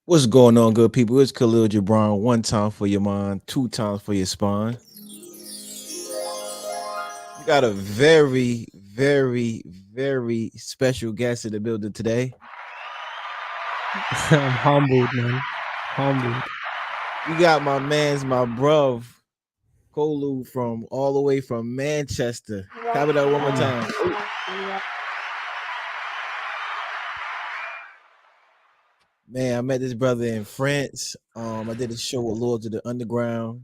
What's going on, good people? It's Khalil Jibran. One time for your mind, two times for your spine. We got a very special guest in the building today. I'm humbled, man. Humbled. We got my bruv, Colou from all the way from Manchester. Clap it up one more Yeah. time. Ooh. Man, I met this brother in France. I did a show with Lords of the Underground.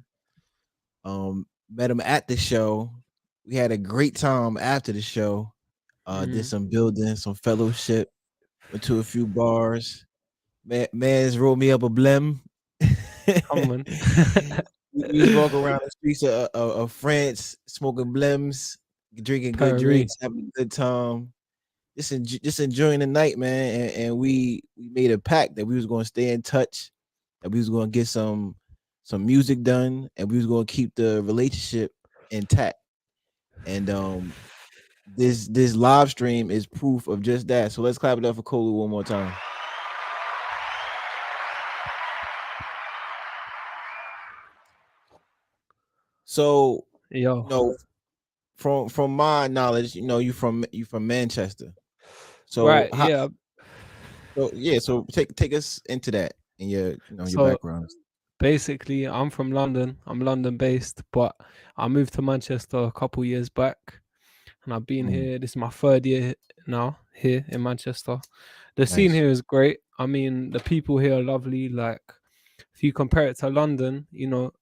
Met him at the show. We had a great time after the show. Did Mm. some building, some fellowship, went to a few bars. Man's rolled me up a blim. Come on. We was walking around the streets of France, smoking blims, drinking good Paris. drinks, having a good time. Just enjoying the night, man. And we made a pact that we was going to stay in touch, that we was going to get some music done, and we was going to keep the relationship intact. And this live stream is proof of just that. So let's clap it up for Colou one more time. So, Yo. you know, from my knowledge, you from Manchester. So Right, how yeah. so yeah, so take us into that in your So background. basically I'm from London. I'm London based, but I moved to Manchester a couple years back and I've been Mm, here. This is my third year now here in Manchester. The scene nice. here is great. I mean, the people here are lovely. Like if you compare it to London,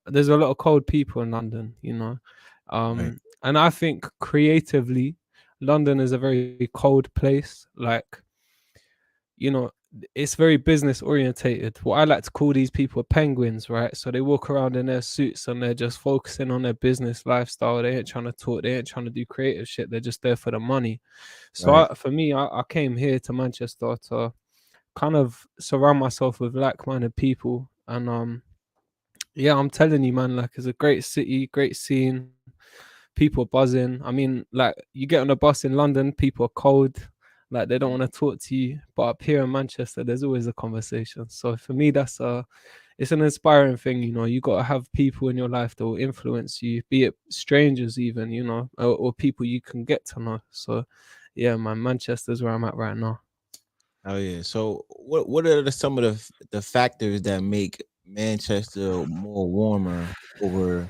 there's a lot of cold people in London. Right. And I think creatively, London is a very cold place. Like, you know, it's very business orientated. What I like to call these people penguins, right? So they walk around in their suits and they're just focusing on their business lifestyle. They ain't trying to talk, they ain't trying to do creative shit. They're just there for the money. So Right. for me, I came here to Manchester to kind of surround myself with like-minded people. And yeah, I'm telling you, man, like it's a great city, great scene. People are buzzing. I mean, like you get on a bus in London, people are cold, like they don't want to talk to you. But up here in Manchester, there's always a conversation. So for me, it's an inspiring thing. You got to have people in your life that will influence you, be it strangers, even, or people you can get to know. So yeah, man, Manchester's where I'm at right now. Oh yeah. So what are some of the factors that make Manchester more warmer over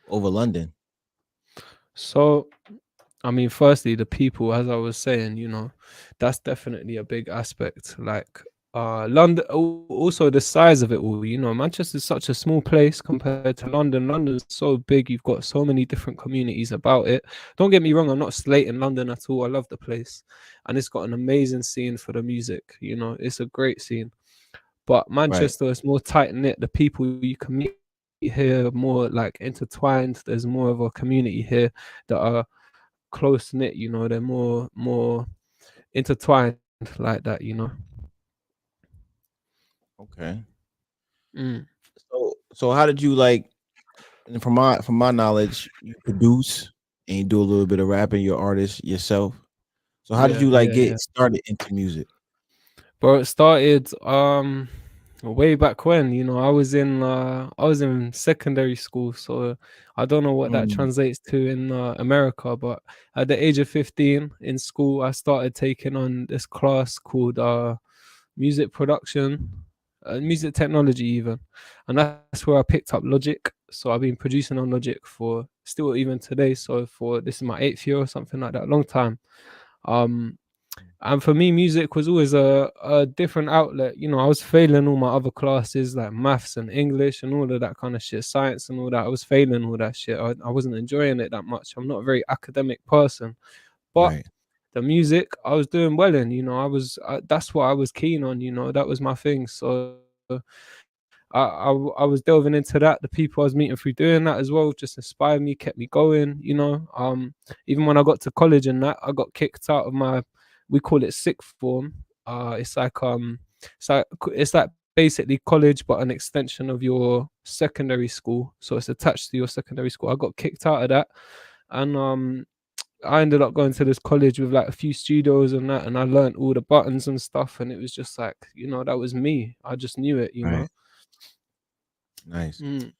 London? So I mean, firstly, the people, as I was saying, that's definitely a big aspect. Like, London, also the size of it all. Manchester is such a small place compared to London. London's so big, you've got so many different communities about it. Don't get me wrong, I'm not slating London at all. I love the place, and it's got an amazing scene for the music. It's a great scene. But Right. Manchester is more tight knit. The people you can meet here are more like intertwined. There's more of a community here that are close knit, they're more intertwined like that. Okay. Mm. So how did you like, and from my knowledge, you produce and you do a little bit of rapping, you're artist yourself. So how did Yeah, you like yeah, yeah. get started into music? Bro, it started way back when, I was in secondary school, so I don't know what that Mm, translates to in America, but at the age of 15 in school I started taking on this class called music production, music technology even, and that's where I picked up Logic. So I've been producing on Logic for still even today. So for this is my 8th year or something like that, long time. Um, and for me, music was always a different outlet. I was failing all my other classes like maths and English and all of that kind of shit, science and all that. I was failing all that shit. I wasn't enjoying it that much. I'm not a very academic person, but right. the music I was doing well in. That's what I was keen on. That was my thing. So I was delving into that. The people I was meeting through doing that as well just inspired me, kept me going. Even when I got to college and that, I got kicked out of my, we call it sixth form. It's like basically college but an extension of your secondary school. So it's attached to your secondary school. I got kicked out of that, and I ended up going to this college with like a few studios and that, and I learned all the buttons and stuff, and it was just like, that was me. I just knew it, Right. Nice. Mm.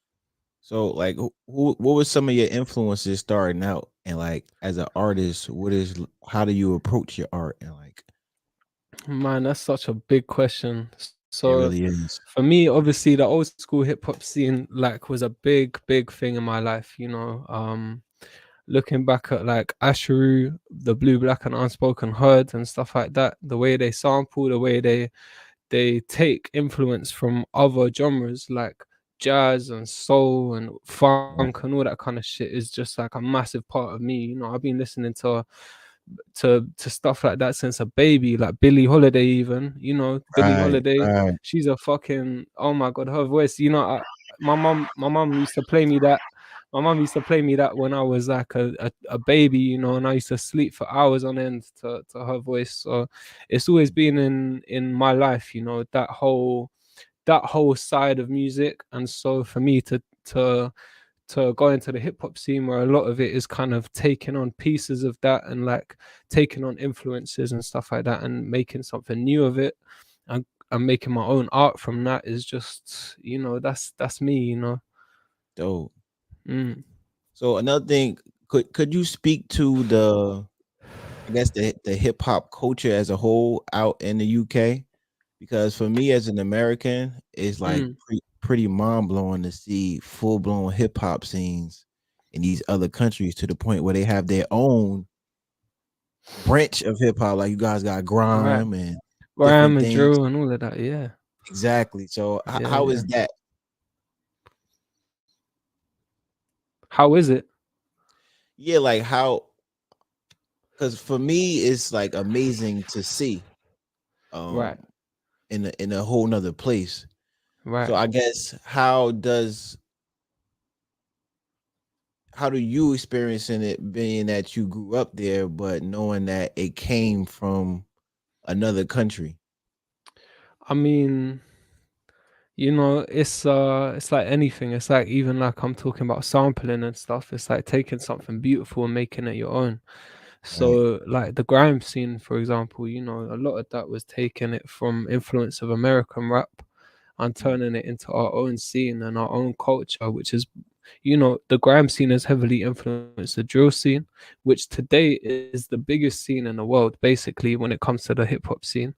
So, like, what was some of your influences starting out, and like as an artist, how do you approach your art, and like, Man, that's such a big question. it So really is. for me, obviously the old school hip hop scene like was a big thing in my life. Looking back at like Asheru, the Blue, Black and Unspoken Herd and stuff like that, the way they sample, the way they take influence from other genres like jazz and soul and funk Right. and all that kind of shit is just like a massive part of me. I've been listening to stuff like that since a baby, like Billie Holiday even. Billie Right. Holiday, Right. she's a fucking, oh my god, her voice, my mom used to play me that. My mom used to play me that when I was like a baby, and I used to sleep for hours on end to her voice. So it's always been in my life, that whole side of music. And so for me to go into the hip hop scene where a lot of it is kind of taking on pieces of that and like taking on influences and stuff like that and making something new of it, and making my own art from that is just, that's me. Dope. Mm, So another thing, could you speak to I guess the hip hop culture as a whole out in the UK? Because for me as an American, it's like mm, pretty mind blowing to see full blown hip hop scenes in these other countries to the point where they have their own branch of hip hop. Like you guys got right. grime and Graham different and things. drill and all of that. Yeah. Exactly. So Yeah, how yeah. is that? How is it? Yeah, like how? Because for me, it's like amazing to see Right, um in a whole nother place. So right. I guess how do you experiencing it being that you grew up there, but knowing that it came from another country? I mean, it's like anything. It's like, even like I'm talking about sampling and stuff. It's like taking something beautiful and making it your own. Right. So like the grime scene, for example, a lot of that was taking it from influence of American rap and Mm. turning it into our own scene and our own culture, which is, the grime scene has heavily influenced the drill scene, which today is the biggest scene in the world, basically, when it comes to the hip hop scene.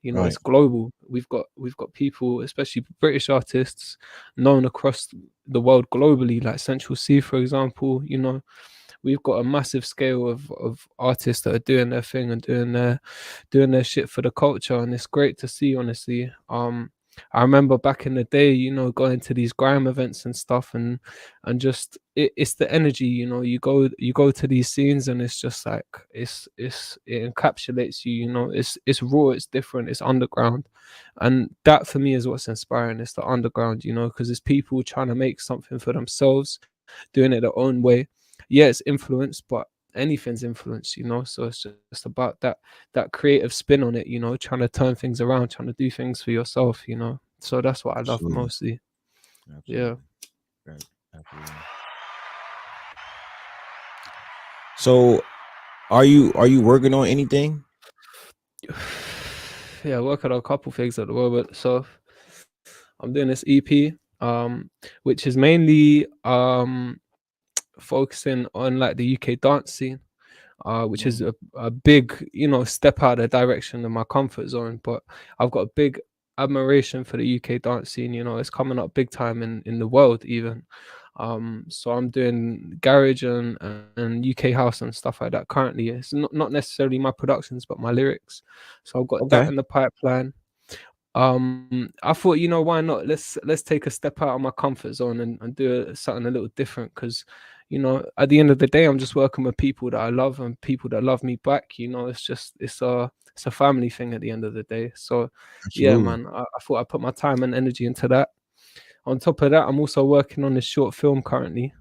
It's Right. global. We've got people, especially British artists, known across the world globally, like Central C, for example. We've got a massive scale of artists that are doing their thing and doing their shit for the culture, and it's great to see, honestly. I remember back in the day, going to these grime events and stuff, and just it's the energy. You go to these scenes, and it's just like it encapsulates you. It's raw, it's different, it's underground, and that for me is what's inspiring. It's the underground, because it's people trying to make something for themselves, doing it their own way. Yeah, it's influence, but anything's influence. So it's just about that creative spin on it, trying to turn things around, trying to do things for yourself. So that's what I love Absolutely. mostly. Yeah. Absolutely. Right. Absolutely. So are you working on anything? Yeah, working on a couple things at the moment. So I'm doing this EP, which is mainly focusing on like the UK dance scene, which is Mm. a big, step out of the direction of my comfort zone. But I've got a big admiration for the UK dance scene. It's coming up big time in the world even. So I'm doing garage and UK house and stuff like that currently. It's not necessarily my productions, but my lyrics. So I've got that Okay. in the pipeline. I thought, why not? Let's take a step out of my comfort zone and do something a little different, because at the end of the day, I'm just working with people that I love and people that love me back. It's a family thing at the end of the day. So yeah, Absolutely. man, I thought I'd put my time and energy into that. On top of that, I'm also working on this short film currently,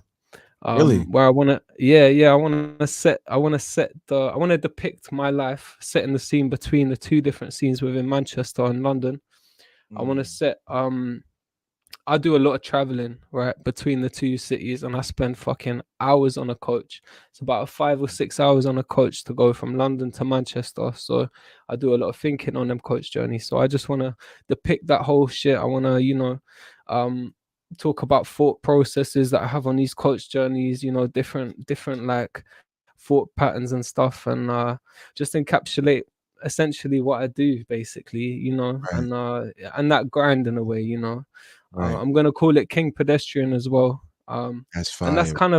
Really? where I want to, yeah, I want to depict my life, setting the scene between the two different scenes within Manchester and London. I want to Mm. set I do a lot of traveling, right, between the two cities, and I spend fucking hours on a coach. It's about 5 or 6 hours on a coach to go from London to Manchester. So I do a lot of thinking on them coach journeys. So I just want to depict that whole shit. I want to, um, talk about thought processes that I have on these coach journeys. Different like thought patterns and stuff, and just encapsulate essentially what I do, basically, Right. and that grind in a way, Right. I'm gonna call it King Pedestrian as well. That's And that's fire.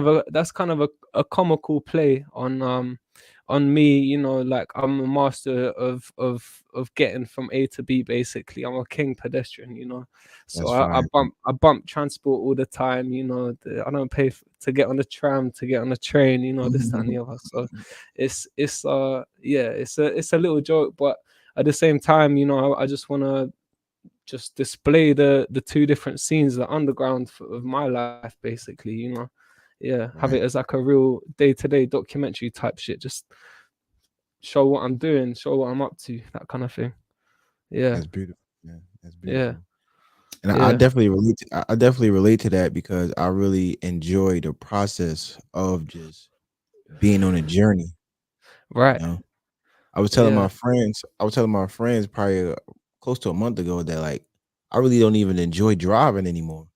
kind of a comical play on me, like I'm a master of getting from A to B. Basically, I'm a king pedestrian, so That's I fire. bump transport all the time. I don't pay to get on the tram, to get on the train, this, that, and the other. So it's a little joke, but at the same time, I just want to just display the two different scenes, the underground of my life, basically. Yeah, have it Right. as like a real day-to-day documentary type shit. Just show what I'm doing, show what I'm up to, that kind of thing. Yeah, That's beautiful. Yeah, that's yeah, beautiful. And I yeah. definitely relate. I definitely relate to that because I really enjoy the process of just being on a journey. You Right. know, I was telling Yeah. my friends. I was telling my friends probably close to a month ago that like I really don't even enjoy driving anymore.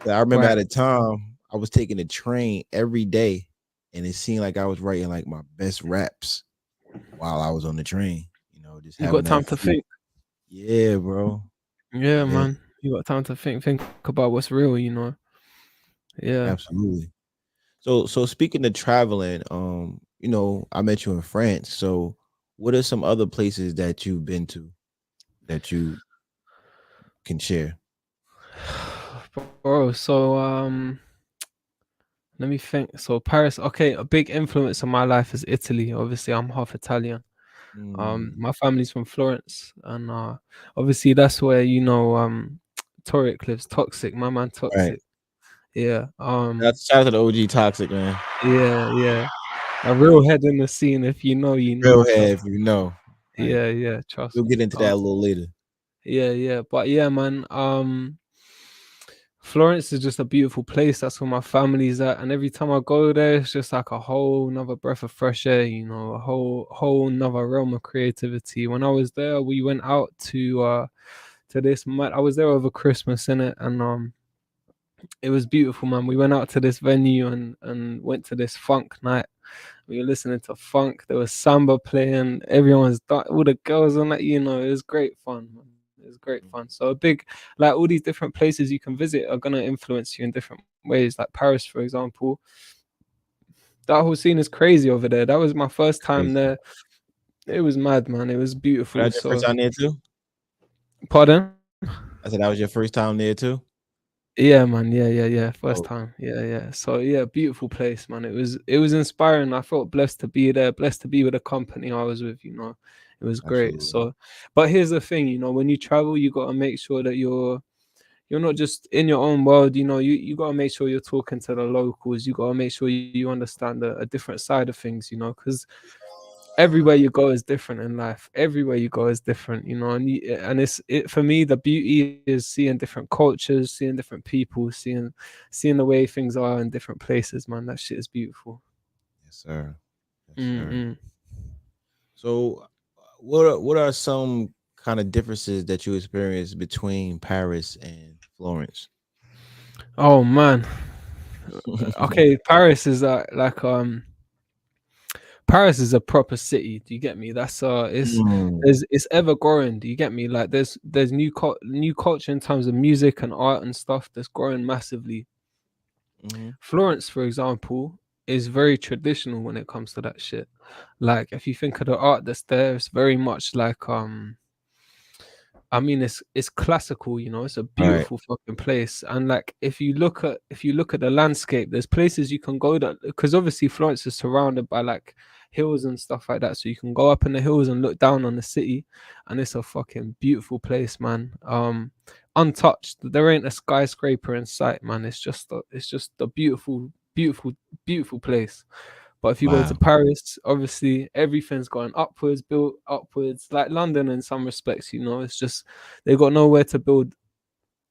I remember Right. at a time I was taking the train every day, and it seemed like I was writing like my best raps while I was on the train. Just You having got that time to feel. think. Yeah, bro. Yeah, Yeah, man. You got time to think about what's real. Yeah. absolutely. So speaking of traveling, I met you in France. So what are some other places that you've been to that you can share? Bro, so let me think. So Paris, okay, a big influence on my life is Italy. Obviously, I'm half Italian. Mm, My family's from Florence, and obviously that's where Toric lives. Toxic, my man, right. Toxic. Yeah. That's shout out to the OG Toxic, man. Yeah, yeah. A real head in the scene. If you know, you know. Real Trust. head, if you know. Right. Yeah, yeah. Trust We'll me. get into that a little later. Yeah, yeah. But yeah, man. Florence is just a beautiful place. That's where my family's at, and every time I go there, it's just like a whole another breath of fresh air. A whole another realm of creativity. When I was there, we went out to this. I was there over Christmas in it, and it was beautiful, man. We went out to this venue and went to this funk night. We were listening to funk. There was samba playing. All the girls on that. It was great fun, man. It was great fun. So a big, like, all these different places you can visit are gonna influence you in different ways. Like Paris, for example, that whole scene is crazy over there. That was my first time Crazy. there. It was mad, man. It was beautiful. That your first So, time there too? pardon? I said that was your first time there too? Yeah, man. Yeah, yeah, yeah. First Oh, time. Yeah, yeah. So yeah, beautiful place, man. It was inspiring. I felt blessed to be there, blessed to be with the company I was with. It was great. absolutely. So, but here's the thing, when you travel, you gotta make sure that you're not just in your own world. You gotta make sure you're talking to the locals. You gotta make sure you understand a different side of things, because everywhere you go is different in life. Everywhere you go is different, and it for me. The beauty is seeing different cultures, seeing different people, seeing the way things are in different places, man. That shit is beautiful. Yes, sir. Yes, sir. Mm-mm. So, what are some kind of differences that you experienced between Paris and Florence? Oh man. Okay, Paris is a proper city. Do you get me? That's Mm, it's ever growing. Do you get me? Like there's new culture in terms of music and art and stuff that's growing massively. mhm. Florence, for example, is very traditional when it comes to that shit. Like if you think of the art that's there, it's very much like I mean, it's classical. It's a Right. beautiful fucking place. And like, if you look at the landscape, there's places you can go that, because obviously Florence is surrounded by like hills and stuff like that. So you can go up in the hills and look down on the city, and it's a fucking beautiful place, man. Untouched. There ain't a skyscraper in sight, man. It's just a beautiful, beautiful, beautiful place. But if you go to Wow. Paris, obviously everything's going upwards, built upwards, like London in some respects. It's just they got nowhere to build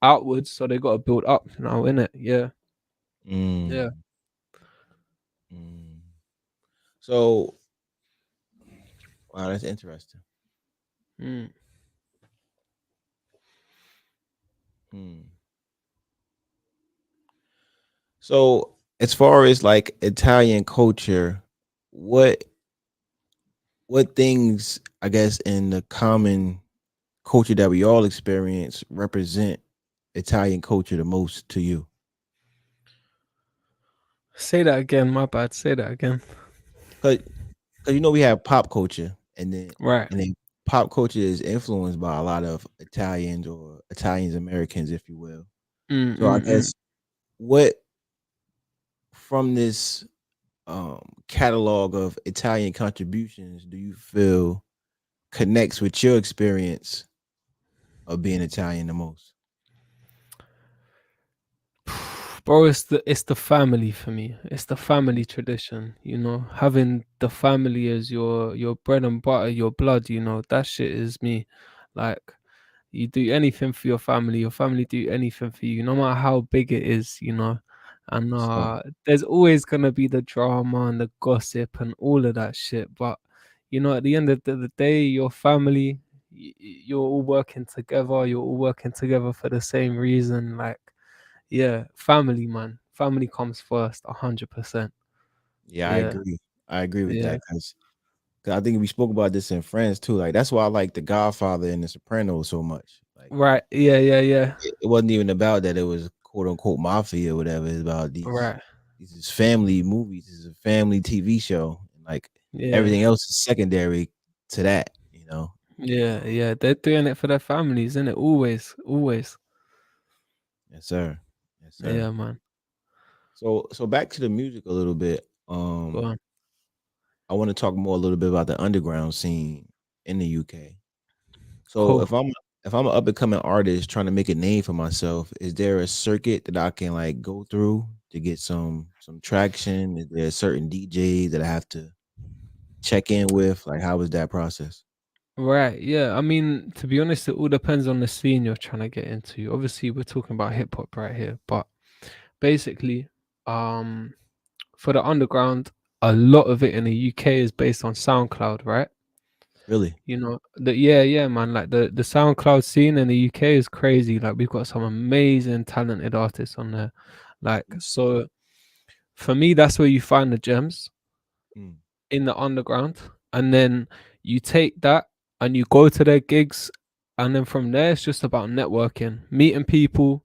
outwards, so they got to build up now, innit? Yeah, yeah. Mm, mm. So, wow, that's interesting. Mm. Hmm. So, as far as like Italian culture, what what things I guess in the common culture that we all experience represent Italian culture the most to you? Say that again. My bad. Say that again. Cause, cause you know we have pop culture, and then Right. and then pop culture is influenced by a lot of Italians or Italians Americans, if you will. Mm, So I mm, mm. guess what from this catalog of Italian contributions do you feel connects with your experience of being Italian the most? Bro, it's the family for me. It's the family tradition, having the family as your bread and butter, your blood, that shit is me. Like, you do anything for your family do anything for you, no matter how big it is, And So there's always gonna be the drama and the gossip and all of that shit. But at the end of the day, your family, you're all working together, you're all working together for the same reason. Like, yeah, family, man. Family comes first, 100%. yeah, I Yeah, agree. I agree with yeah. that because I think we spoke about this in Friends too. Like that's why I like The Godfather and The Sopranos so much. Like Right. Yeah, yeah, yeah. it wasn't even about that it was quote unquote mafia or whatever. It's about Right. these is family movies. This is a family TV show. And like Yeah. everything else is secondary to that, you know. Yeah, Um, yeah. They're doing it for their families, isn't it? Always, always. yes, sir. Yes, sir. Yeah, man. So back to the music a little bit. Go on. I want to talk more a little bit about the underground scene in the UK. So Cool. if I'm an up and coming artist trying to make a name for myself, is there a circuit that I can like go through to get some traction? Is there a certain DJ that I have to check in with? Like how is that process? Right. Yeah. I mean, to be honest, it all depends on the scene you're trying to get into. Obviously, we're talking about hip hop right here, but basically, um, for the underground, a lot of it in the UK is based on SoundCloud, right? Really? Yeah, man. Like the SoundCloud scene in the UK is crazy. Like we've got some amazing, talented artists on there. Like, Mm, so for me, that's where you find the gems mm, in the underground, and then you take that and you go to their gigs, and then from there it's just about networking, meeting people,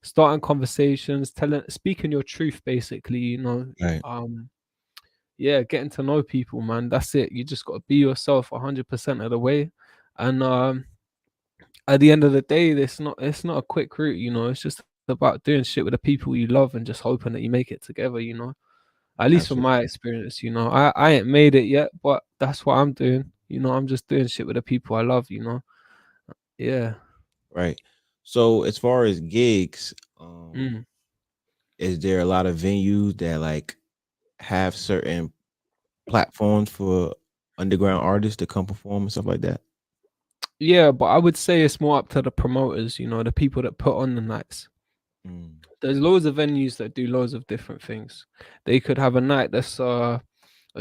starting conversations, speaking your truth, basically. right, Um, yeah, getting to know people, man. That's it. You just got to be yourself 100% of the way, and at the end of the day, it's not a quick route. It's just about doing shit with the people you love and just hoping that you make it together. At least from my absolutely. experience, I ain't made it yet, but that's what I'm doing. I'm just doing shit with the people I love. Yeah. Right. So as far as gigs, Mm. is there a lot of venues that like have certain platforms for underground artists to come perform and stuff like that? Yeah, but I would say it's more up to the promoters, the people that put on the nights. Mm, There's loads of venues that do loads of different things. They could have a night that's a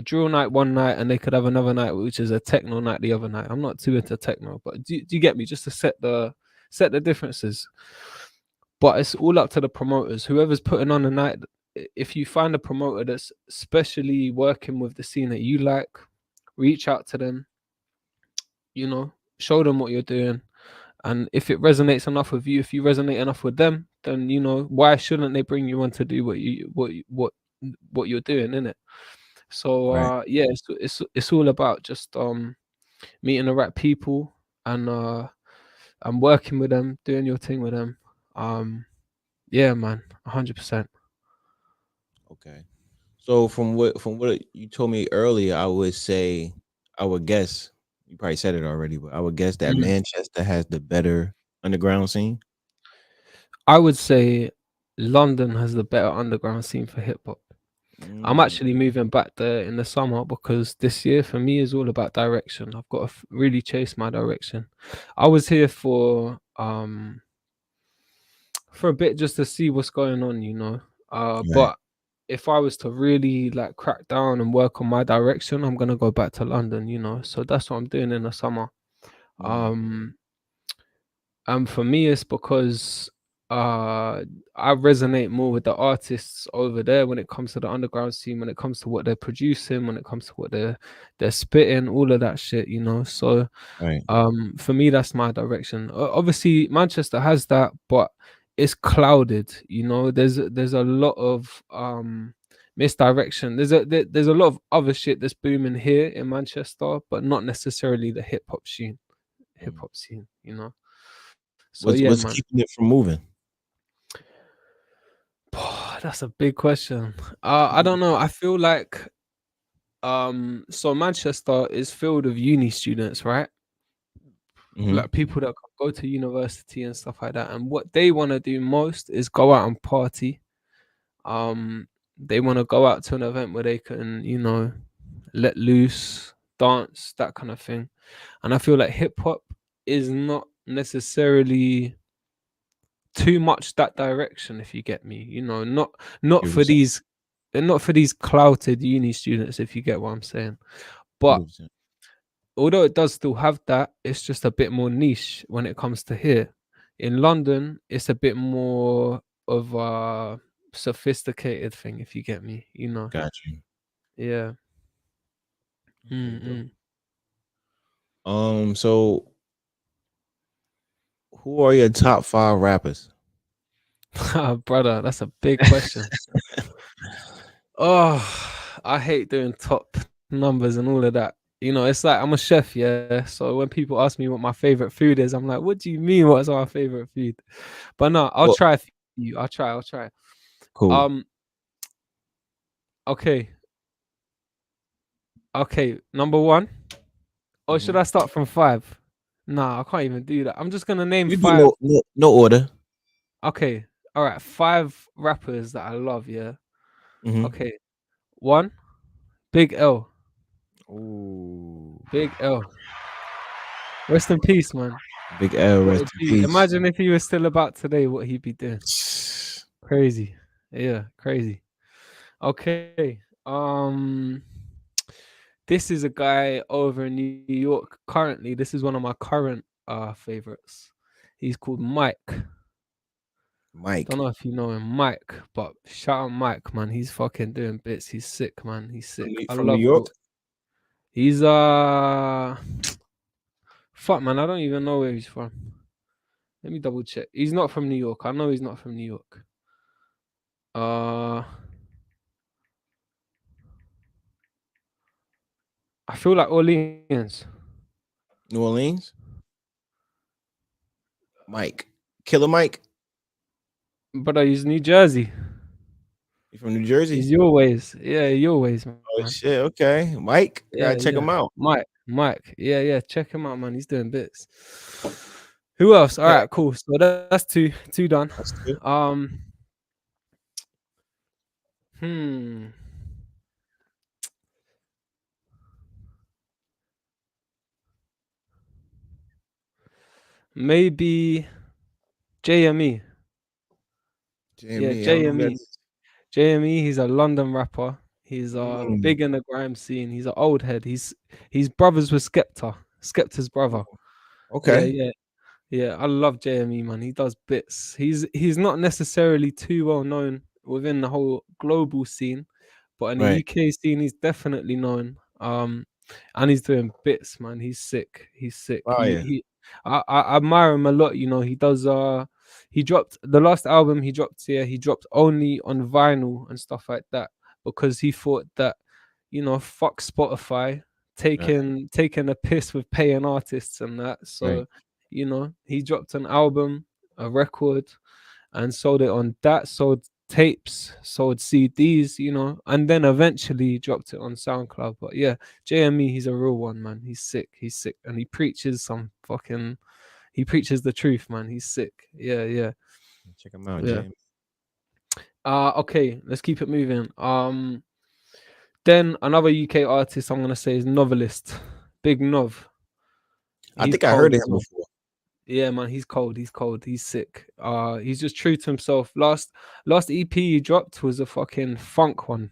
drill night one night, and they could have another night which is a techno night the other night. I'm not too into techno, but do you get me? Just to set the differences. But it's all up to the promoters. Whoever's putting on the night, if you find a promoter that's specially working with the scene that you like, reach out to them, you know, show them what you're doing. And if it resonates enough with you, if you resonate enough with them, then why shouldn't they bring you on to do what you're doing, innit? So right. yeah, it's all about just meeting the right people, and working with them, doing your thing with them. Um yeah, man, 100%. Okay. So from what you told me earlier, I would say I would guess you probably said it already, but I would guess that Mm. Manchester has the better underground scene. I would say London has the better underground scene for hip hop. I'm Mm, actually moving back there in the summer because this year for me is all about direction. I've got to really chase my direction. I was here for for a bit just to see what's going on, you know. Right. But if I was to really like crack down and work on my direction, I'm gonna go back to London, you know. So that's what I'm doing in the summer. Mm. Um, and for me, it's because uh, I resonate more with the artists over there when it comes to the underground scene, when it comes to what they're producing, when it comes to what they're spitting, all of that shit, you know. So Right. for me, that's my direction. Obviously, Manchester has that, but it's clouded. You know, there's a lot of misdirection. There's a lot of other shit that's booming here in Manchester, but not necessarily the hip Mm. hop scene. You know. So yeah, What's man. keeping it from moving? That's a big question. I don't know. I feel like so Manchester is filled with uni students, right? Hmm. Like people that go to university and stuff like that, and what they want to do most is go out and party. um they want to go out to an event where they can, you know, let loose, dance, that kind of thing. And I feel like hip hop is not necessarily too much that direction, if you get me, you know. Not Give it a for second. these, and not for these clouted uni students, if you get what I'm saying. But 100%. although it does still have that, it's just a bit more niche when it comes to here. In London, it's a bit more of a sophisticated thing, if you get me, you know. Got you. Yeah. Okay, dope. Mm-mm. So who are your top five rappers? Brother, that's a big question. Oh, I hate doing top numbers and all of that. You know, it's like I'm a chef, yeah. So when people ask me what my favorite food is, I'm like, what do you mean what's my favorite food? But no, I'll Well, try a few. I'll try. cool. Um, okay. Okay, number one. Or should Hmm. I start from five? Nah, I can't even do that. I'm just gonna name You do five. no order. Okay, all right, five rappers that I love. Yeah. Hmm. Okay, one, Big L. Ooh. Big L. Rest in peace, man. Big L, What rest a in G. peace. Imagine if he was still about today, what he'd be doing. Crazy. Yeah, crazy. Okay. This is a guy over in New York currently. This is one of my current favorites. He's called Mike. Don't Mike. know if you know him, Mike, but shout out Mike, man. He's fucking doing bits. He's sick, man. He's sick. I From New love York? all. He's fuck, man. I don't even know where he's from. Let me double check. He's not from New York. I know he's not from New York. Uh, I feel like Orleans, New Orleans? Mike. Killer Mike? but he's New Jersey. You from New Jersey? He's your ways. Yeah, your ways, Oh man. shit, okay. Mike, I Yeah, gotta check yeah. him out. Mike. Yeah, yeah. Check him out, man. He's doing bits. Who else? All Okay, right, cool. So that's two done. that's two. Um, hmm. Maybe JME. Yeah, Jamie, I don't know who that JME. is. JME, he's a London rapper. He's Mm, big in the grime scene. He's an old head. He's brothers with Skepta's brother. Yeah, okay. yeah. Yeah, I love JME, man. He does bits. He's not necessarily too well known within the whole global scene, but in the Right. UK scene, he's definitely known. And he's doing bits, man. He's sick. He's sick. Oh yeah. I admire him a lot. You know, he does. He dropped the last album he dropped here. He dropped only on vinyl and stuff like that because he thought that, you know, fuck Spotify, Right, taking a piss with paying artists and that. right. So, you know, he dropped an album, a record, and sold it on that, sold tapes, sold CDs, you know, and then eventually dropped it on SoundCloud. But yeah, JME, he's a real one, man. He's sick. He's sick. And he preaches the truth, man. He's sick. Yeah, yeah. Check him out, Yeah. James. Okay, let's keep it moving. Then another UK artist I'm gonna say is Novelist. Big Nov. I He's think I heard cold of as him well. before. Yeah, man, he's cold. He's cold. He's sick. He's just true to himself. Last EP he dropped was a fucking funk one,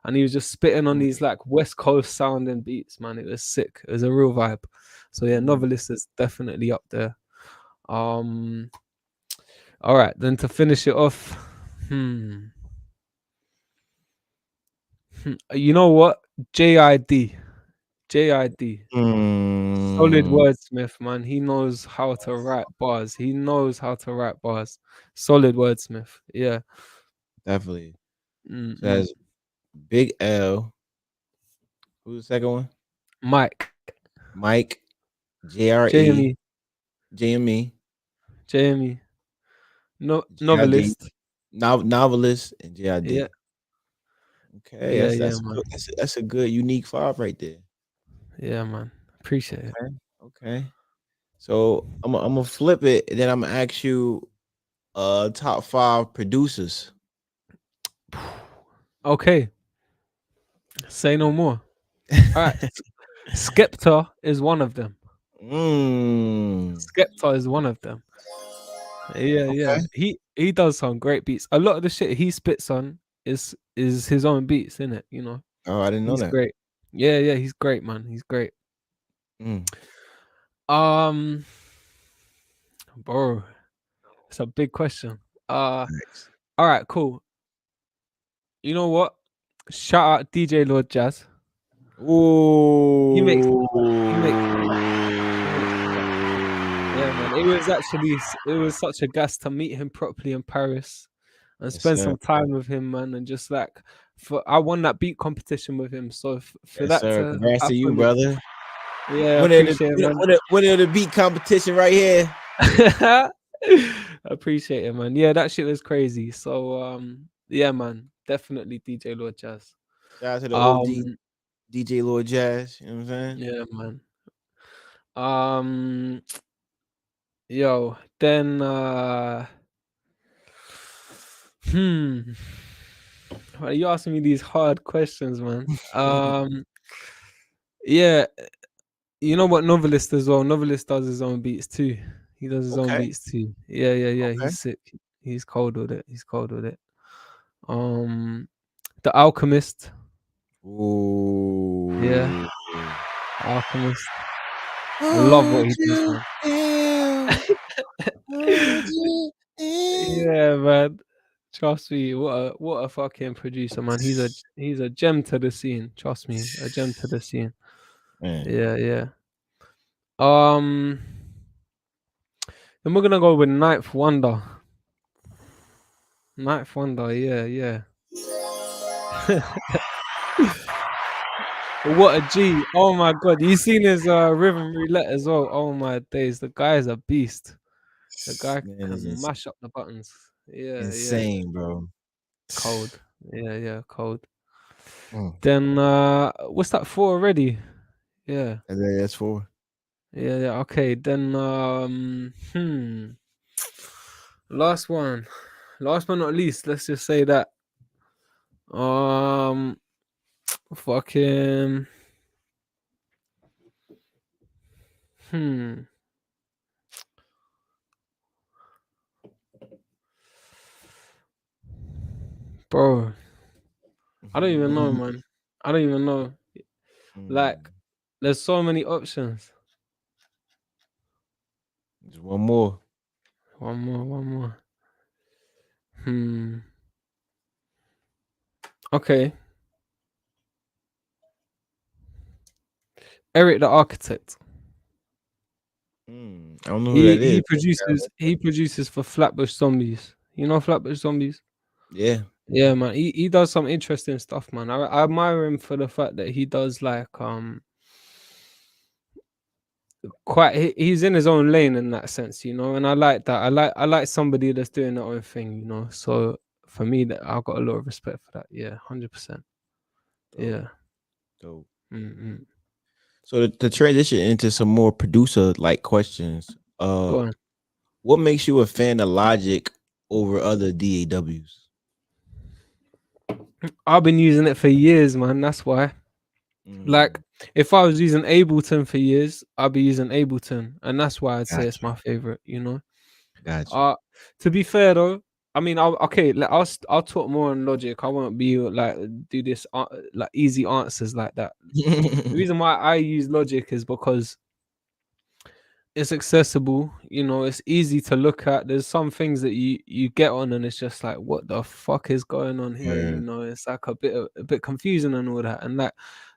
and he was just spitting on these like West Coast sounding beats. Man, it was sick. It was a real vibe. So yeah, Mm. Novelist is definitely up there. Um, all right, then to finish it off, you know what? JID, JID. Solid Mm, wordsmith, man. He knows how to write bars. He knows how to write bars. Solid wordsmith. Yeah. definitely. So Mm-mm. that's Big L. Who's the second one? Mike, Mike, JRE, JME, JME, JME. No JID, novelist. novelist, and JID. Yeah, Okay, yeah, that's yeah, that's a man. good, that's a good unique five right there. Yeah, man. Appreciate it. Okay, okay. So I'm gonna flip it, and then I'm gonna ask you top five producers. Okay, say no more. All right. Skepta is one of them. mm, Skepta is one of them. Yeah, yeah. okay. He does some great beats. A lot of the shit he spits on is his own beats, isn't it? You know, Oh, I didn't know he's that. great. Yeah, yeah, he's great, man. He's great. Mm, Um, bro, it's a big question. Uh, thanks. all right, cool. You know what? Shout out DJ Lord Jazz. He makes Ooh. the track. He makes the track. He makes the track. Yeah, man. It was such a gas to meet him properly in Paris and Yes, spend sir. some time with him, man. And just like for I won that beat competition with him, so for Yes, that sir. to Congrats to you, happen, brother. yeah, I Winner of the appreciate it, man. winner of the beat competition right here. I appreciate it, man. Yeah, that shit was crazy. So yeah, man, definitely DJ Lord Jazz. Shout out to the OG Um, DJ Lord Jazz. You know what I'm saying? yeah, man. Um, yo, then hmm. Why are you asking me these hard questions, man? Yeah, you know what? Novelist as well. Novelist does his own beats too. He does his own Okay. beats too. Yeah, yeah, yeah. Okay. He's sick. He's cold with it. He's cold with it. Um, The Alchemist. Yeah, Ooh. Alchemist. Love what Hold he does, you man. down. Hold you down. Yeah, man. Trust me, what a fucking producer, man. He's a gem to the scene. Trust me, a gem to the scene. Man. Yeah, yeah. Um, then we're gonna go with Ninth Wonder. Ninth Wonder, yeah, yeah. What a G. Oh my god. You seen his rhythm roulette as well. Oh my days. The guy is a beast. The guy Man, it's can mash up the buttons. Yeah, yeah. insane, bro. Cold. Yeah, yeah, cold. Mm. Then what's that for already? Yeah. And then that's four. Yeah, yeah. Okay, then last one. Last but not least, let's just say that um fucking hmm bro, I don't even know, man. I don't even know. Like, Mm. there's so many options. Just one more. One more, one more. Hmm. Okay. Eric the Architect. I don't know who that is. He produces for Flatbush Zombies. You know Flatbush Zombies? Yeah. Yeah, man. He does some interesting stuff, man. I admire him for the fact that he does like quite he's in his own lane in that sense, you know, and I like that. I like somebody that's doing their own thing, you know. So for me, that I've got a lot of respect for that. Yeah, 100%. Dope. Yeah. Dope. Mm-mm. So to transition into some more producer like questions, Go on. what makes you a fan of Logic over other DAWs? I've been using it for years, man. That's why. Like Mm, if I was using Ableton for years, I'd be using Ableton, and that's why I'd say got it's you. my favorite. Got you. Uh, to be fair though, I mean, I'll talk more on Logic. I won't be like do this like easy answers like that. The reason why I use Logic is because it's accessible. It's easy to look at. There's some things that you get on, and it's just like, what the fuck is going on here? Yeah, It's like a bit confusing and all that. And that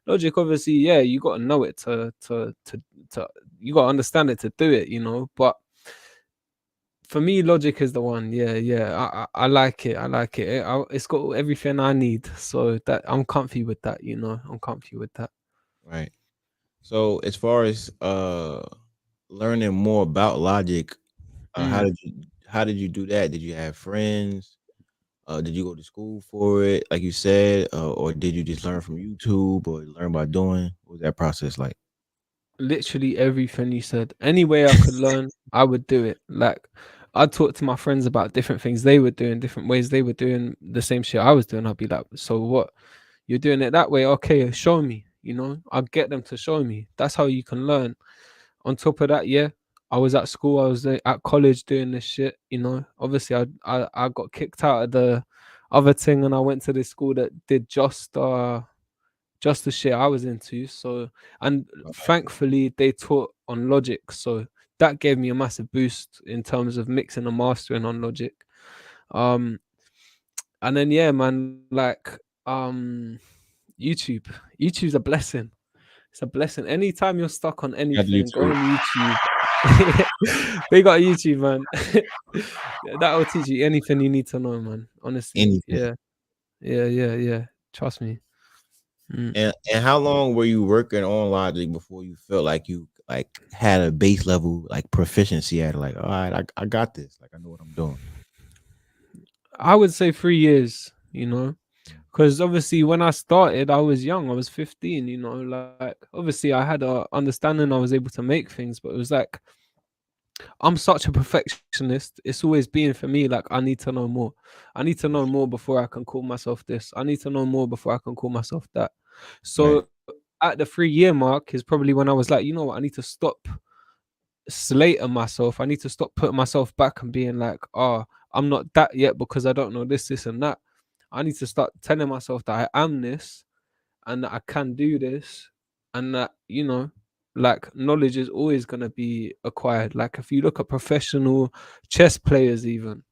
Logic, obviously, yeah, you got to know it to you got to understand it to do it. But for me, Logic is the one. Yeah, yeah. I like it. I like it. It's got everything I need. So that I'm comfy with that. I'm comfy with that. right. So as far as learning more about Logic, Mm. how did you do that? Did you have friends? Did you go to school for it, like you said, or did you just learn from YouTube or learn by doing? What was that process like? Literally everything you said. Any way I could learn, I would do it. Like I'd talk to my friends about different things they were doing, different ways they were doing the same shit I was doing. I'd be like, so what? You're doing it that way? Okay, show me. I'll get them to show me. That's how you can learn. On top of that, yeah, I was at school, I was at college doing this shit. Obviously, I got kicked out of the other thing, and I went to this school that did just the shit I was into. So, and Okay. thankfully, they taught on Logic. So that gave me a massive boost in terms of mixing and mastering on Logic. Um, and then yeah, man, like YouTube. YouTube's a blessing. It's a blessing. Anytime you're stuck on Got anything, go YouTube. on YouTube. They got YouTube, man. That will teach you anything you need to know, man. Honestly, Anything. yeah, yeah, yeah, yeah. Trust me. Mm. And how long were you working on Logic before you felt like you like had a base level like proficiency at it? Like, all right, I got this. Like, I know what I'm doing. I would say 3 years. Mm. Because obviously when I started, I was young. I was 15. Like obviously I had a understanding. I was able to make things, but it was like I'm such a perfectionist. It's always been for me like I need to know more. I need to know more before I can call myself this. I need to know more before I can call myself that. Right, So at the 3 year mark is probably when I was like, you know what, I need to stop slating myself. I need to stop putting myself back and being like, oh, I'm not that yet because I don't know this, and that. I need to start telling myself that I am this and that I can do this and that, like knowledge is always going to be acquired. Like if you look at professional chess players, even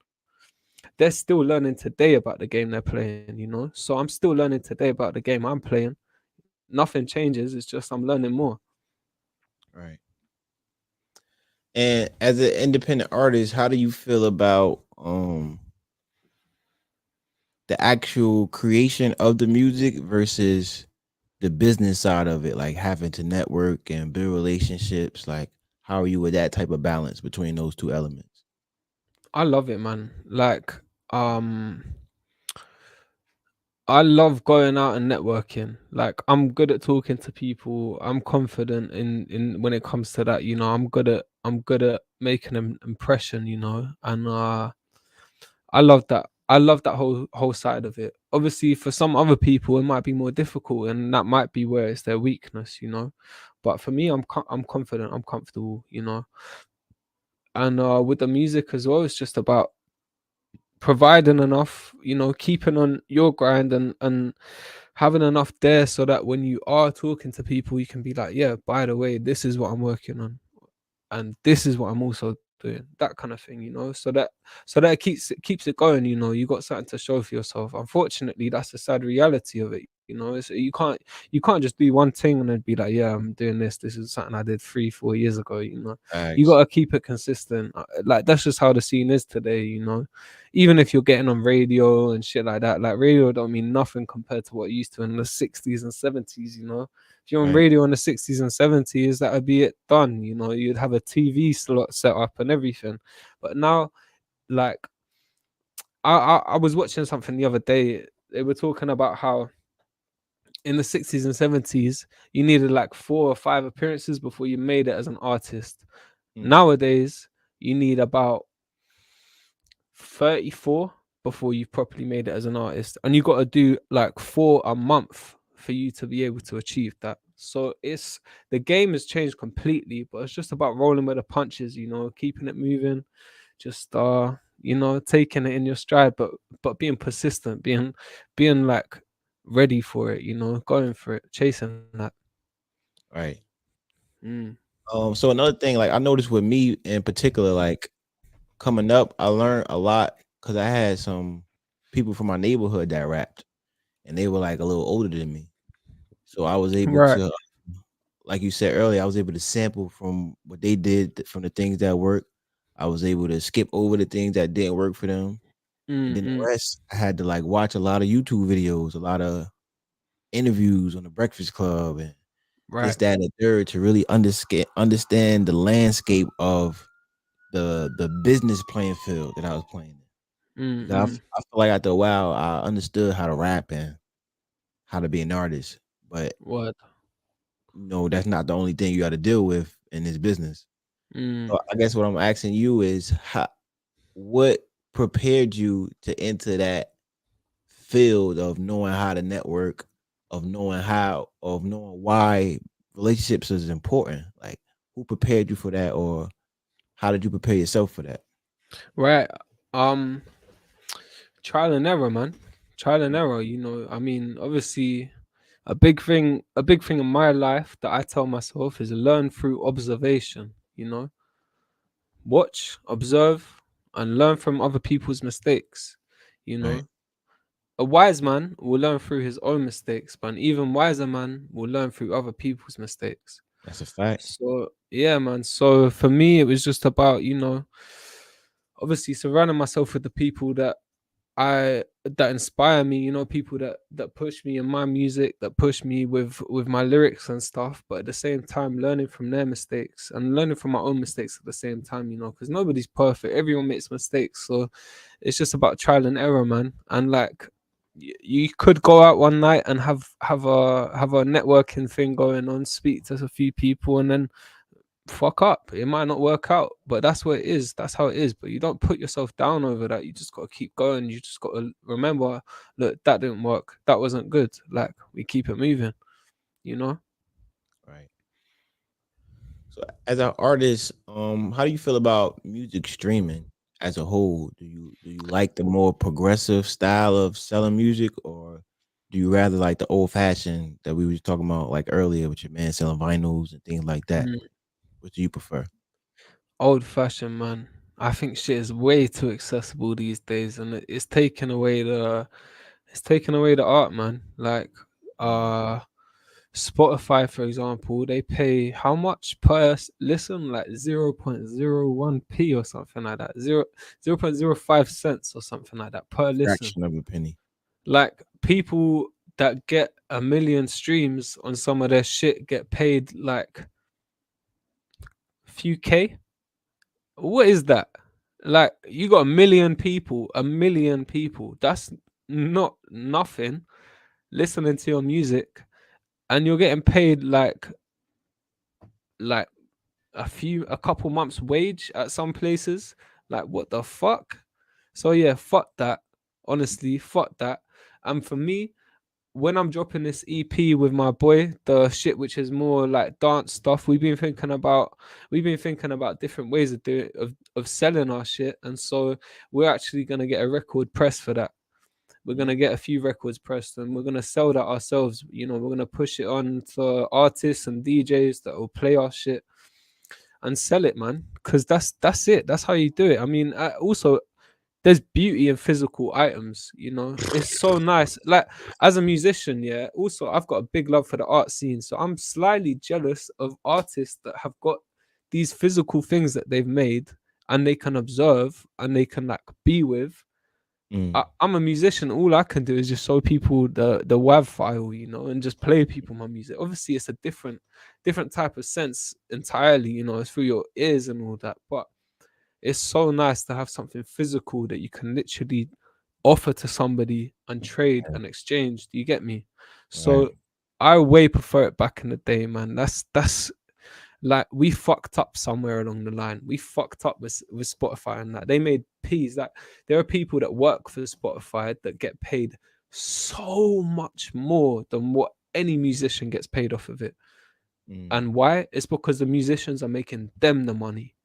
they're still learning today about the game they're playing. So I'm still learning today about the game I'm playing. Nothing changes. It's just I'm learning more. right. And as an independent artist, how do you feel about the actual creation of the music versus the business side of it, like having to network and build relationships? Like, how are you with that type of balance between those two elements? I love it, man. Like, um, I love going out and networking. Like I'm good at talking to people. I'm confident in when it comes to that. I'm good at making an impression. And I love that. I love that whole side of it. Obviously, for some other people, it might be more difficult, and that might be where it's their weakness. But for me, I'm confident. I'm comfortable. And with the music as well, it's just about providing enough, keeping on your grind and having enough there so that when you are talking to people, you can be like, yeah, by the way, this is what I'm working on and this is what I'm also doing, that kind of thing. So that it keeps it going. You got something to show for yourself. Unfortunately, that's the sad reality of it. You can't just do one thing and then be like, yeah, I'm doing this. This is something I did 3 4 years ago. You Facts. got to keep it consistent. Like that's just how the scene is today. Even if you're getting on radio and shit like that, like radio don't mean nothing compared to what it used to in the 60s and 70s. If you're on Right. radio in the 60s and 70s, that would be it done. You'd have a TV slot set up and everything. But now, like, I was watching something the other day. They were talking about how in the 60s and 70s, you needed like 4 or 5 appearances before you made it as an artist. Mm. Nowadays, you need about 34 before you've properly made it as an artist. And you got to do like 4 a month for you to be able to achieve that. So it's the game has changed completely, but it's just about rolling with the punches, keeping it moving, just taking it in your stride, but being persistent, being like ready for it, going for it, chasing that. Right. Mm. So another thing, like I noticed with me in particular, like coming up, I learned a lot because I had some people from my neighborhood that rapped, and they were like a little older than me. So I was able Right. to, like you said earlier, I was able to sample from what they did, from the things that work. I was able to skip over the things that didn't work for them, and then Mm-mm. the rest, I had to like watch a lot of YouTube videos, a lot of interviews on the Breakfast Club, and this, Right. that, and the third to really understand the landscape of the business playing field that I was playing in. Because Mm-mm. I feel like after a while, I understood how to rap and how to be an artist, but What? that's not the only thing you got to deal with in this business. Mm. So I guess what I'm asking you is, what prepared you to enter that field of knowing how to network, of knowing why relationships is important? Like, who prepared you for that, or how did you prepare yourself for that? Right. Um, Trial and error, man. Trial and error. I mean, obviously, a big thing in my life that I tell myself is learn through observation. Watch, observe, and learn from other people's mistakes. You Right. know, a wise man will learn through his own mistakes, but an even wiser man will learn through other people's mistakes. That's a fact. So yeah, man. So for me, it was just about obviously surrounding myself with the people that inspire me, people that push me in my music, that push me with my lyrics and stuff, but at the same time learning from their mistakes and learning from my own mistakes at the same time, because nobody's perfect. Everyone makes mistakes. So it's just about trial and error, man. And like you could go out one night and have a networking thing going on, speak to a few people, and then fuck up. It might not work out, but that's what it is. That's how it is. But you don't put yourself down over that. You just got to keep going. You just got to remember, look, that didn't work. That wasn't good. Like, we keep it moving, you know? Right. So as an artist, how do you feel about music streaming as a whole? Do you like the more progressive style of selling music, or do you rather like the old fashioned that we were talking about like earlier with your man selling vinyls and things like that? Mm. What do you prefer? Old fashioned, man. I think shit is way too accessible these days, and it's taken away the art, man. Like, Mm. uh, Spotify, for example, they pay how much per listen? Like 0.01p or something like that. 0.05 cents or something like that per listen. Fraction of a penny. Like people that get a million streams on some of their shit get paid like few K. What is that? Like you got a million people. That's not nothing listening to your music, and you're getting paid like a couple months wage at some places. Like what the fuck? So yeah, fuck that. Honestly, fuck that. And for me, when I'm dropping this EP with my boy, the shit which is more like dance stuff, we've been thinking about different ways of doing of selling our shit. And so we're actually gonna get a record press for that. We're Mm. gonna get a few records pressed and we're gonna sell that ourselves. We're gonna push it on to artists and DJs that will play our shit and sell it, man. Because that's it. That's how you do it. I mean, also there's beauty in physical items. It's so nice. Like as a musician, yeah. Also, I've got a big love for the art scene, so I'm slightly jealous of artists that have got these physical things that they've made and they can observe and they can like be with. Mm. I'm a musician. All I can do is just show people the WAV file, and just play people my music. Obviously, it's a different type of sense entirely. It's through your ears and all that. But it's so nice to have something physical that you can literally offer to somebody and trade Right. and exchange. Do you get me? Right. So I way prefer it back in the day, man. That's like we fucked up somewhere along the line. We fucked up with Spotify and that. They made peas. That there are people that work for Spotify that get paid so much more than what any musician gets paid off of it. Mm, And why? It's because the musicians are making them the money.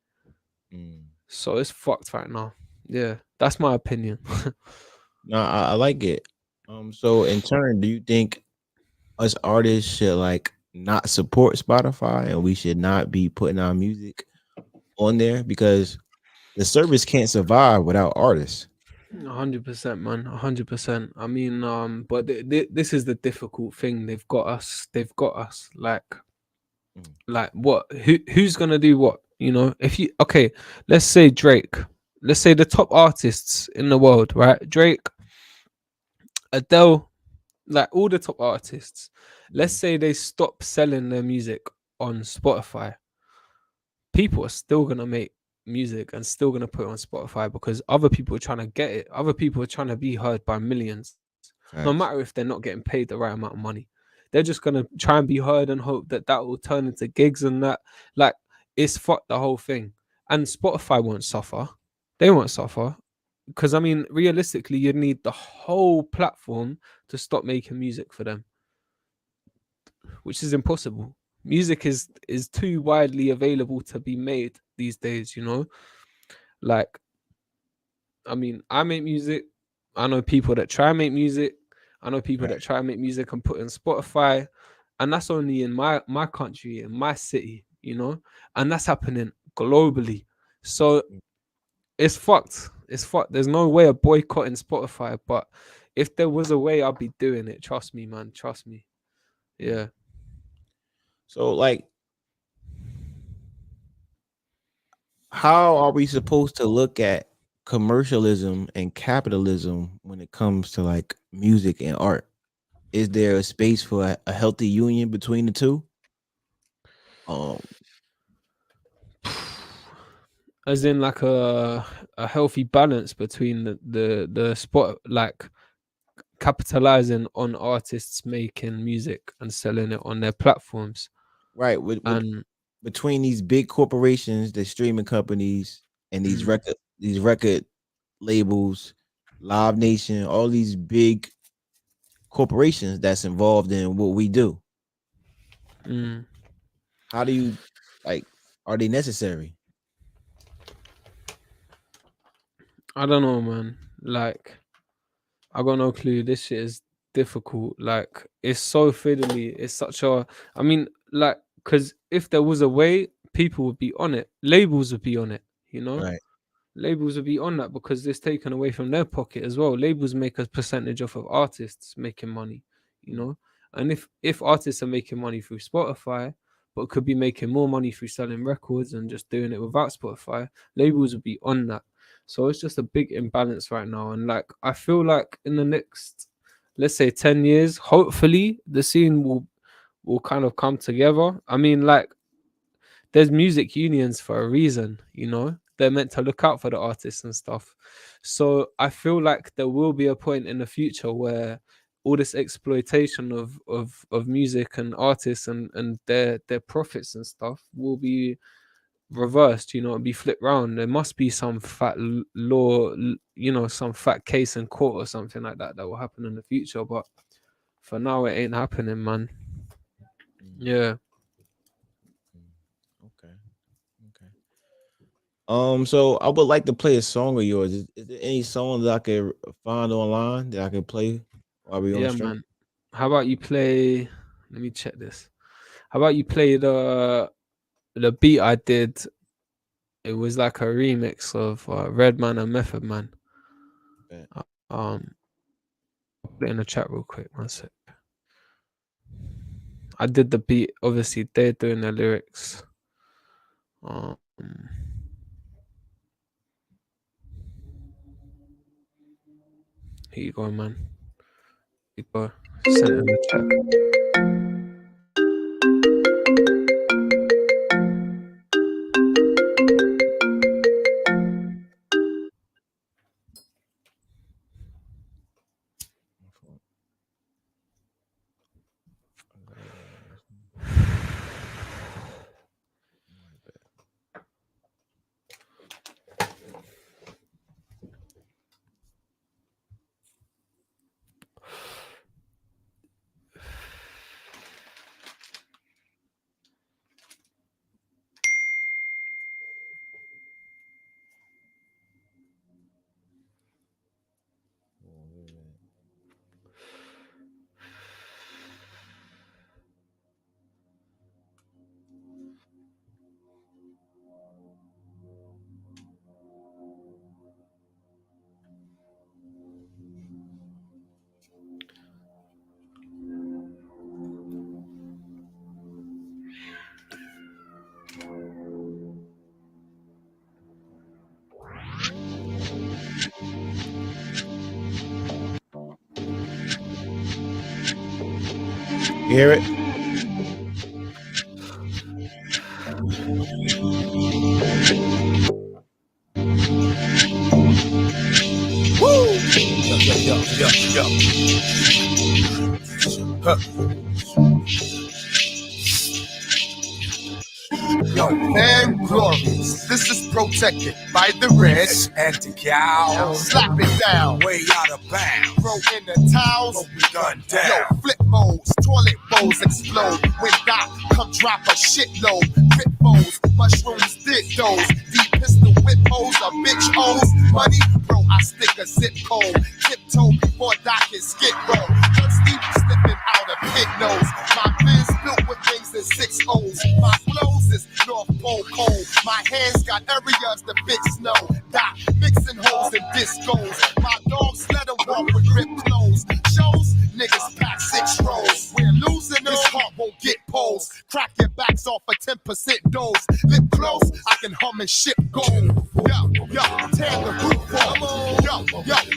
mm. So it's fucked right now. Yeah, that's my opinion. No, I like it. So in turn, do you think us artists should like not support Spotify and we should not be putting our music on there because the service can't survive without artists? 100%, man. 100%. I mean, but this is the difficult thing. They've got us. They've got us. Mm, Like what? Who's gonna do what? You know, if you okay, let's say Drake. Let's say the top artists in the world, right? Drake, Adele, like all the top artists. Let's mm, say they stop selling their music on Spotify. People are still gonna make music and still gonna put it on Spotify because other people are trying to get it. Other people are trying to be heard by millions, no matter facts. if they're not getting paid the right amount of money. They're just gonna try and be heard and hope that that will turn into gigs and that. Like it's fucked the whole thing. And Spotify won't suffer. They won't suffer because I mean, realistically, you'd need the whole platform to stop making music for them, which is impossible. Music is too widely available to be made these days, you know? Like, I mean, I make music. I know people that try and make music. I know people Right. that try and make music and put it on Spotify. And that's only in my country, in my city, you know? And that's happening globally. So Mm, it's fucked. It's fucked. There's no way of boycotting Spotify, but if there was a way, I'd be doing it. Trust me, man. Trust me. mm. Yeah. So like how are we supposed to look at commercialism and capitalism when it comes to like music and art? Is there a space for a healthy union between the two? Um, As in like a healthy balance between the spot, like capitalizing on artists making music and selling it on their platforms. right, with And between these big corporations, the streaming companies, and mm, these record labels, Live Nation, all these big corporations that's involved in what we do. mm, How do you like? Are they necessary? I don't know, man. Like I got no clue. This shit is difficult. Like it's so fiddly. It's such a. I mean, like, because if there was a way, people would be on it. Labels would be on it. You know, Right. labels would be on that because it's taken away from their pocket as well. Labels make a percentage off of artists making money. You Mm, know, and if artists are making money through Spotify, but could be making more money through selling records and just doing it without Spotify, labels would be on that. So it's just a big imbalance right now. And like I feel like in the next, let's say 10 years, hopefully the scene will kind of come together. I mean, like there's music unions for a reason, you know? They're meant to look out for the artists and stuff. So I feel like there will be a point in the future where all this exploitation of music and artists and their profits and stuff will be reversed, you know, and be flipped round. There must be some fat law, you know, some fat case in court or something like that that will happen in the future. But for now, it ain't happening, man. mm, Yeah, mm. Okay. Okay. So I would like to play a song of yours. Is there any song that I could find online that I could play while we on the yeah, stream? man. How about you play? Let me check this. How about you play the beat I did? It was like a remix of Redman and Method Man. Bet. I'll put it in the chat real quick. One sec. I did the beat. Obviously, they're doing the lyrics. Um, here you go, man. Here you go. Send it in the chat. My fault. I gotta go on this one. My bad. You hear it? Woo! Huh. Yo, man, glorious. This is protected by the reds and the cow. Slap it down, way out of bounds. Throw in the towels, we gun down. Yo, flip modes, toilet bowls explode. When Doc come drop a shitload. Pit bowls, mushrooms, did those. Deep pistol whip holes, a bitch O's. Money, bro, I stick a zip code. Tiptoe before Doc is skid roll. Thirsty, slipping out a pit nose. My biz built with things in 6 O's. My clothes is North Pole cold. My hands got areas to fit snow. Doc mixing holes and discos. My dogs let them walk with ripped clothes. Shows niggas pack 6 rolls. We're losing this heart won't get poles. Crack your backs off a 10% dose. Lip close, I can hum and ship gold. Yo, tear the roof off. Yo,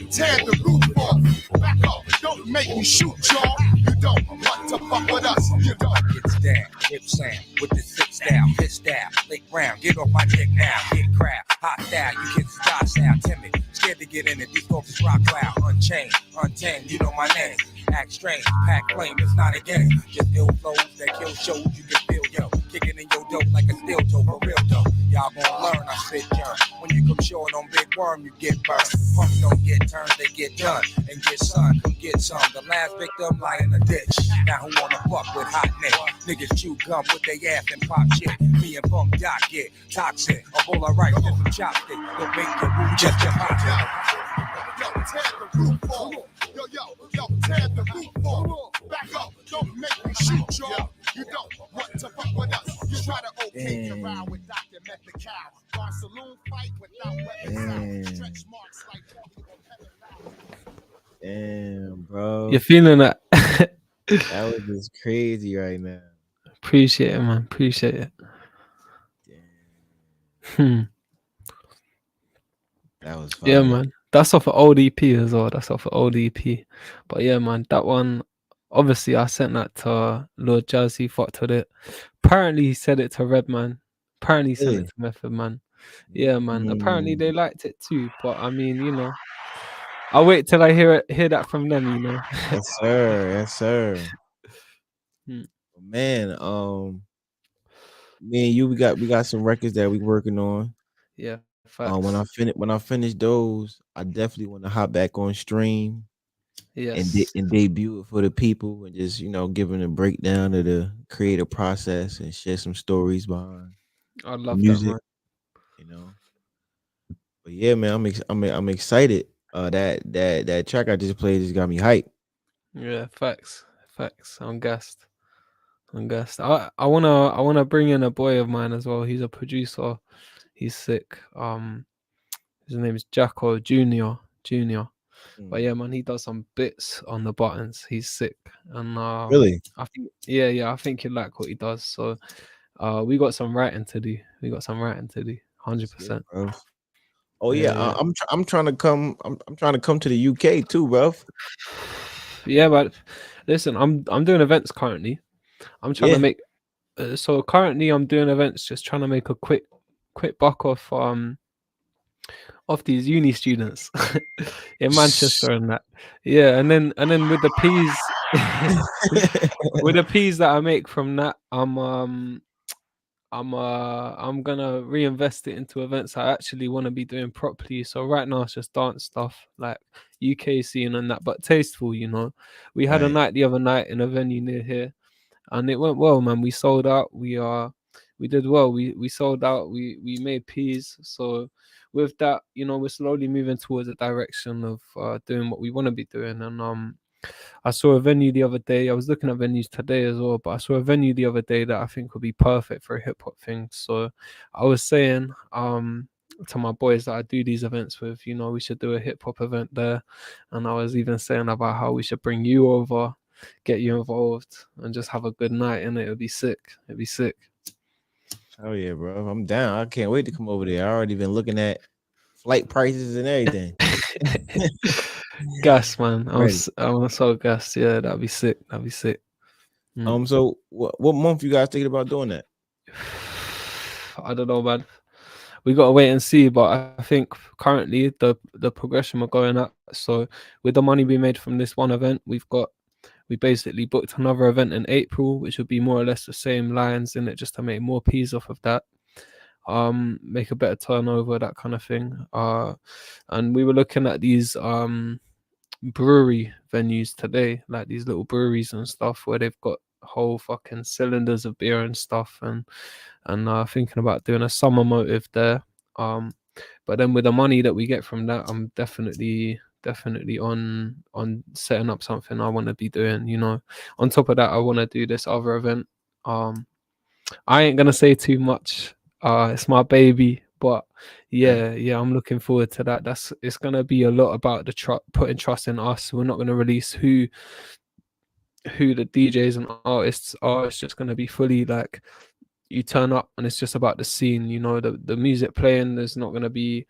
tear the roof off. Back up, don't make me shoot y'all. You don't want to fuck with us. You don't. Gets down, hip sound with the 6 down, piss style, lick round, get off my dick now, get crowd, hot style, you kids style sound timid, scared to get in it, these folks is rock cloud, unchained, untamed, you know my name, act strange, pack flame, it's not a game, just ill flows that kill shows, you can feel yo, kicking in your dope like a steel toe, for real though, y'all gon' learn, I spit germ, when you come short on big worm, you get burned, punks don't get turned, they get done, and get sun, come get some, the last victim lie in the ditch, now who wanna fuck with hot neck, niggas chew gum with they ass and pop shit. Me and Bunk Doc get toxic. A bowl of rice and some chopstick. Don't make your room just a hot. Yo, tear the roof off. Yo, tear the roof off. Back up, don't make me shoot y'all. You don't want to fuck with us. You try to okay around with Dr. Method Cow. Bar saloon fight without weapons out. Stretch marks like Damn, bro. You're feeling that? That was just crazy right now. Appreciate it, man. Appreciate it. That was fun. Yeah, man. That's off of old EP as well. That's off of old EP. But yeah, man, that one, obviously, I sent that to Lord Jazz. He fucked with it. Apparently, he said it to Redman. Apparently, he sent it to Method Man. Yeah, man. Apparently, they liked it too. But I mean, you know, I'll wait till I hear that from them, you know. Yes, sir. Yes, sir. Man, me and you, we got some records that we working on. Yeah, facts. When I finish those, I definitely want to hop back on stream. Yes. And debut it for the people and just giving a breakdown of the creative process and share some stories behind I love music. that, man. But yeah, man, I'm excited. That track I just played just got me hyped. Yeah, facts. I'm gassed. I wanna bring in a boy of mine as well. He's a producer. He's sick. His name is Jacko Junior. But yeah, man, he does some bits on the buttons. He's sick. And Really? I think I think you like what he does. So we got some writing to do. 100%. Oh yeah. I'm trying to come. I'm trying to come to the UK too, bro. Yeah, but listen, I'm doing events currently. I'm trying to make. So currently, I'm doing events, just trying to make a quick buck off these uni students in Manchester and that. Yeah, and then with the P's, with the P's that I make from that, I'm gonna reinvest it into events I actually want to be doing properly. So right now it's just dance stuff, like UK scene and that, but tasteful, you know. We had a night the other night in a venue near here, and it went well, man. We sold out. We did well. We sold out. We made P's. So with that, you know, we're slowly moving towards a direction of doing what we want to be doing. And I saw a venue the other day. I was looking at venues today as well, but I saw a venue the other day that I think would be perfect for a hip hop thing. So I was saying to my boys that I do these events with, you know, we should do a hip hop event there. And I was even saying about how we should bring you over, get you involved, and just have a good night. And it would be sick. It'd be sick. Oh yeah, bro. I'm down. I can't wait to come over there. I already been looking at flight prices and everything. Gas, man. I'm so gassed. Yeah, that'd be sick. So what month you guys thinking about doing that? I don't know, man. We gotta wait and see. But I think currently the progression we're going at. So with the money we made from this one event, we basically booked another event in April, which would be more or less the same lines in it, just to make more peas off of that. Make a better turnover, that kind of thing. And we were looking at these brewery venues today, like these little breweries and stuff, where they've got whole fucking cylinders of beer and stuff, and thinking about doing a summer motive there. But then with the money that we get from that, I'm definitely on setting up something I want to be doing. You know, on top of that, I want to do this other event. I ain't gonna say too much. It's my baby, but yeah, I'm looking forward to that. It's gonna be a lot about the putting trust in us. We're not gonna release who the DJs and artists are. It's just gonna be fully like you turn up and it's just about the scene. You know, the music playing. There's not gonna be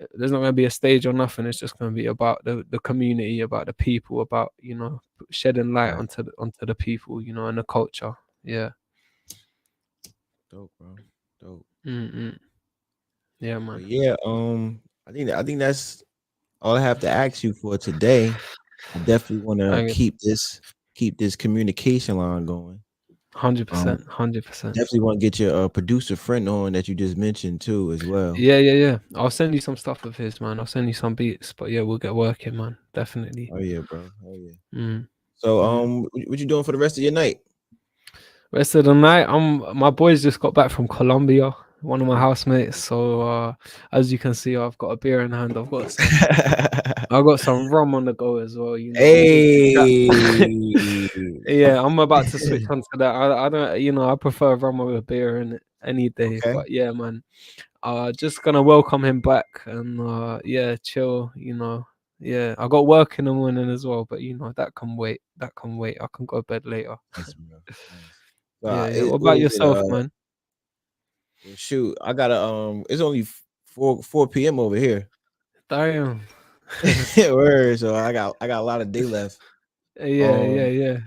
a stage or nothing. It's just gonna be about the community, about the people, about, you know, shedding light onto the people, you know, and the culture. Yeah. Dope, bro. Dope. Yeah, man. But yeah, I think that's all I have to ask you for today. I definitely want to keep this communication line going. 100%. Definitely want to get your producer friend on that you just mentioned too as well. Yeah. I'll send you some stuff of his, man. I'll send you some beats, but yeah, we'll get working, man. Definitely. Oh yeah, bro. Oh yeah. So what you doing for the rest of your night? Rest of the night, my boys just got back from Colombia, one of my housemates. So as you can see, I've got a beer in hand. I've got some rum on the go as well. You know. Hey. Yeah, I'm about to switch onto that. I don't, you know, I prefer rum over beer in any day. Okay. But yeah, man. Just gonna welcome him back and yeah, chill. You know. Yeah, I got work in the morning as well, but you know that can wait. I can go to bed later. Nice, bro. Nice. Yeah. What about yourself, man? Well, shoot, I gotta it's only 4 p.m. over here. Damn. Word. So I got a lot of day left. Yeah.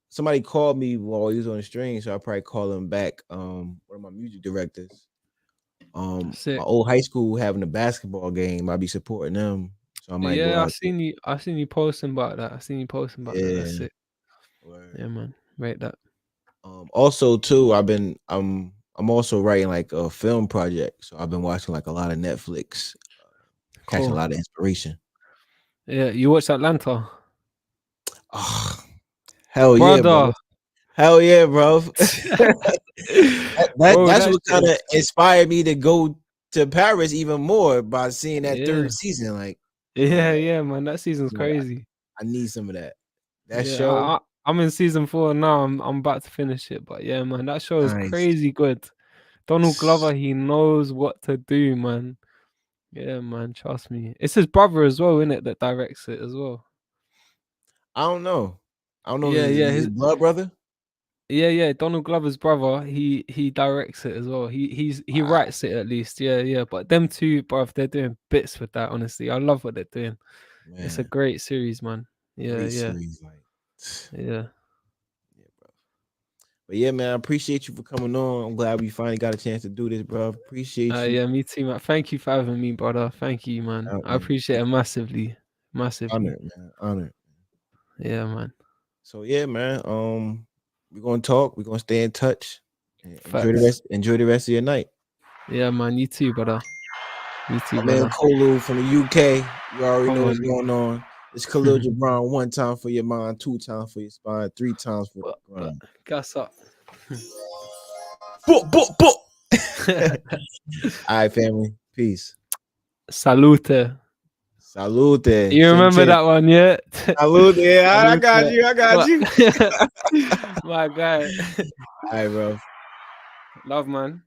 Somebody called me while he was on the string, so I'll probably call him back. One of my music directors. Sick. My old high school having a basketball game. I'll be supporting them. So I might go out. I seen you posting about that. Yeah. That's sick. Word. Yeah, man. Rate that. Also too, I'm also writing like a film project. So I've been watching like a lot of Netflix, catching a lot of inspiration. Yeah, you watched Atlanta? Oh, hell Brother. yeah, bro. Hell yeah, bro. That's what kind of inspired me to go to Paris even more by seeing that third season. Like, yeah, man. That season's crazy. I need some of that. That show. I'm in season 4 now. I'm about to finish it, but yeah, man, that show is crazy good. Donald Glover, he knows what to do, man. Yeah, man, trust me. It's his brother as well, isn't it, that directs it as well? I don't know. Yeah, his blood brother. Yeah. Donald Glover's brother. He directs it as well. He writes it at least. Yeah. But them two, bruv, they're doing bits with that. Honestly, I love what they're doing. Man. It's a great series, man. Yeah. Series, like, yeah, bro. But yeah, man, I appreciate you for coming on. I'm glad we finally got a chance to do this, bro. Appreciate you. Yeah, me too, man. Thank you for having me, brother. Thank you, man. I appreciate it massively. Honored, man. Honored. Yeah, man. So yeah, man. We're gonna talk. We're gonna stay in touch. Enjoy the rest of your night. Yeah, man. You too, brother. You too, man. brother. Colou from the UK. You already know what's going on. It's Khalil Jibran. 1 time for your mind, 2 times for your spine, 3 times for the grind. Gas up. All right, family. Peace. Salute. You remember that one, yeah? Salute. Yeah, I got you. My guy. All right, bro. Love, man.